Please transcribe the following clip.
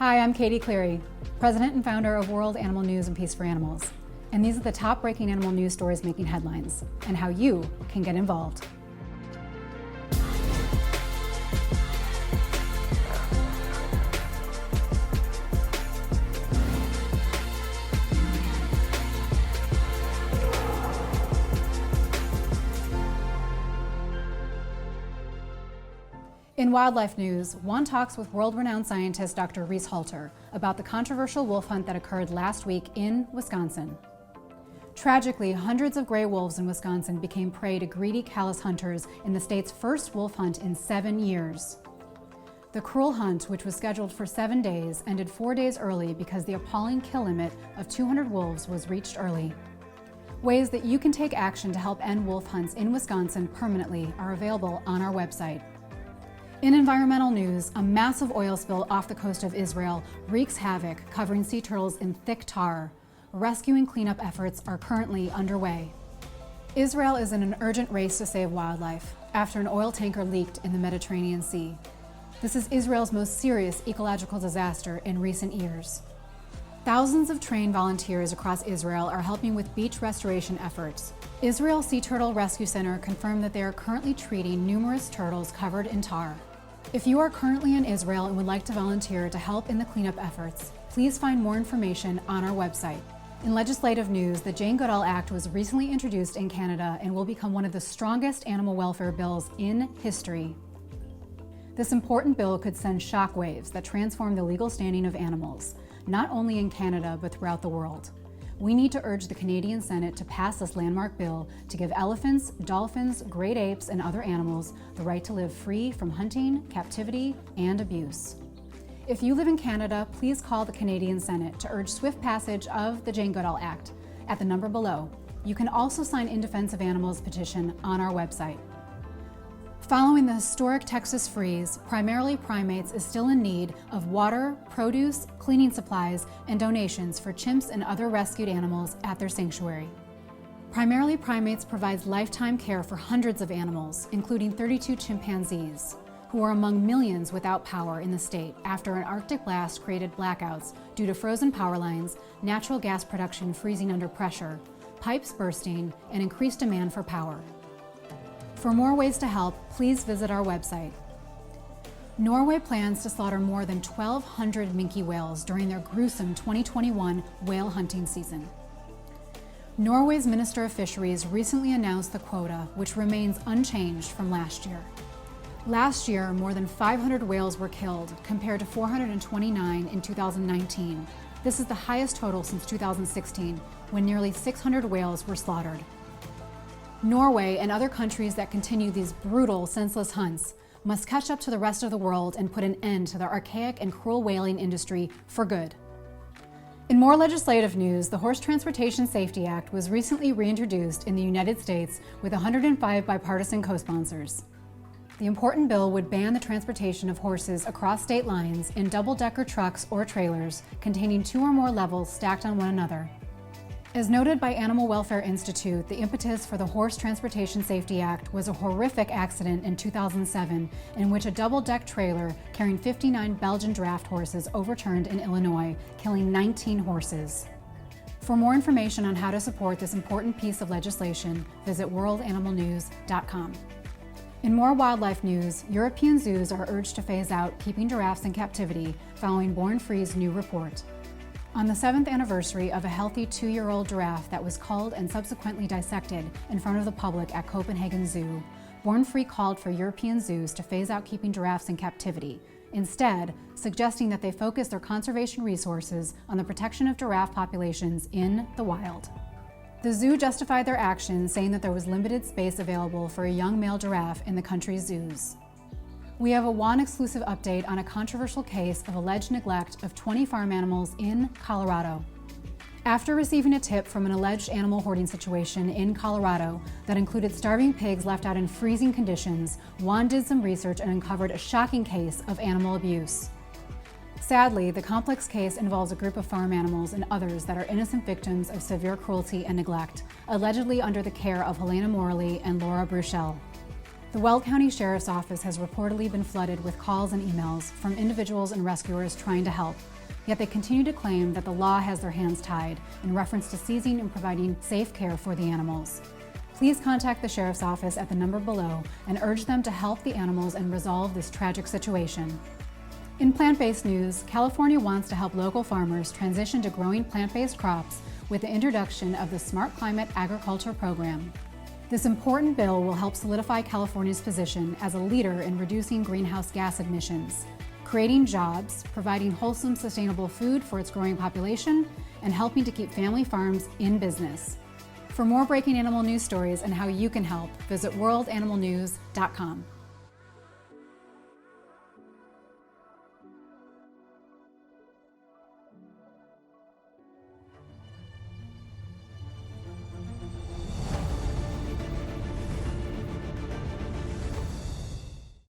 Hi, I'm Katie Cleary, President and founder of World Animal News and Peace for Animals. And these are the top breaking animal news stories making headlines and how you can get involved. In wildlife news, one talks with world-renowned scientist Dr. Reese Halter about the controversial wolf hunt that occurred last week in Wisconsin. Tragically, hundreds of gray wolves in Wisconsin became prey to greedy, callous hunters in the state's first wolf hunt in 7 years. The cruel hunt, which was scheduled for 7 days, ended 4 days early because the appalling kill limit of 200 wolves was reached early. Ways that you can take action to help end wolf hunts in Wisconsin permanently are available on our website. In environmental news, a massive oil spill off the coast of Israel wreaks havoc, covering sea turtles in thick tar. Rescue and cleanup efforts are currently underway. Israel is in an urgent race to save wildlife after an oil tanker leaked in the Mediterranean Sea. This is Israel's most serious ecological disaster in recent years. Thousands of trained volunteers across Israel are helping with beach restoration efforts. Israel Sea Turtle Rescue Center confirmed that they are currently treating numerous turtles covered in tar. If you are currently in Israel and would like to volunteer to help in the cleanup efforts, please find more information on our website. In legislative news, the Jane Goodall Act was recently introduced in Canada and will become one of the strongest animal welfare bills in history. This important bill could send shockwaves that transform the legal standing of animals, not only in Canada but throughout the world. We need to urge the Canadian Senate to pass this landmark bill to give elephants, dolphins, great apes, and other animals the right to live free from hunting, captivity, and abuse. If you live in Canada, please call the Canadian Senate to urge swift passage of the Jane Goodall Act at the number below. You can also sign In Defense of Animals petition on our website. Following the historic Texas freeze, Primarily Primates is still in need of water, produce, cleaning supplies, and donations for chimps and other rescued animals at their sanctuary. Primarily Primates provides lifetime care for hundreds of animals, including 32 chimpanzees, who are among millions without power in the state after an Arctic blast created blackouts due to frozen power lines, natural gas production freezing under pressure, pipes bursting, and increased demand for power. For more ways to help, please visit our website. Norway plans to slaughter more than 1,200 minke whales during their gruesome 2021 whale hunting season. Norway's Minister of Fisheries recently announced the quota, which remains unchanged from last year. Last year, more than 500 whales were killed, compared to 429 in 2019. This is the highest total since 2016, when nearly 600 whales were slaughtered. Norway and other countries that continue these brutal, senseless hunts must catch up to the rest of the world and put an end to the archaic and cruel whaling industry for good. In more legislative news, the Horse Transportation Safety Act was recently reintroduced in the United States with 105 bipartisan co-sponsors. The important bill would ban the transportation of horses across state lines in double-decker trucks or trailers containing 2 or more levels stacked on one another. As noted by Animal Welfare Institute, the impetus for the Horse Transportation Safety Act was a horrific accident in 2007 in which a double-deck trailer carrying 59 Belgian draft horses overturned in Illinois, killing 19 horses. For more information on how to support this important piece of legislation, visit worldanimalnews.com. In more wildlife news, European zoos are urged to phase out keeping giraffes in captivity following Born Free's new report. On the 7th anniversary of a healthy 2-year-old giraffe that was culled and subsequently dissected in front of the public at Copenhagen Zoo, Born Free called for European zoos to phase out keeping giraffes in captivity, instead suggesting that they focus their conservation resources on the protection of giraffe populations in the wild. The zoo justified their actions, saying that there was limited space available for a young male giraffe in the country's zoos. We have a WAN exclusive update on a controversial case of alleged neglect of 20 farm animals in Colorado. After receiving a tip from an alleged animal hoarding situation in Colorado that included starving pigs left out in freezing conditions, WAN did some research and uncovered a shocking case of animal abuse. Sadly, the complex case involves a group of farm animals and others that are innocent victims of severe cruelty and neglect, allegedly under the care of Helena Morley and Laura Bruchel. The Weld County Sheriff's Office has reportedly been flooded with calls and emails from individuals and rescuers trying to help, yet they continue to claim that the law has their hands tied in reference to seizing and providing safe care for the animals. Please contact the Sheriff's Office at the number below and urge them to help the animals and resolve this tragic situation. In plant-based news, California wants to help local farmers transition to growing plant-based crops with the introduction of the Smart Climate Agriculture Program. This important bill will help solidify California's position as a leader in reducing greenhouse gas emissions, creating jobs, providing wholesome, sustainable food for its growing population, and helping to keep family farms in business. For more breaking animal news stories and how you can help, visit worldanimalnews.com.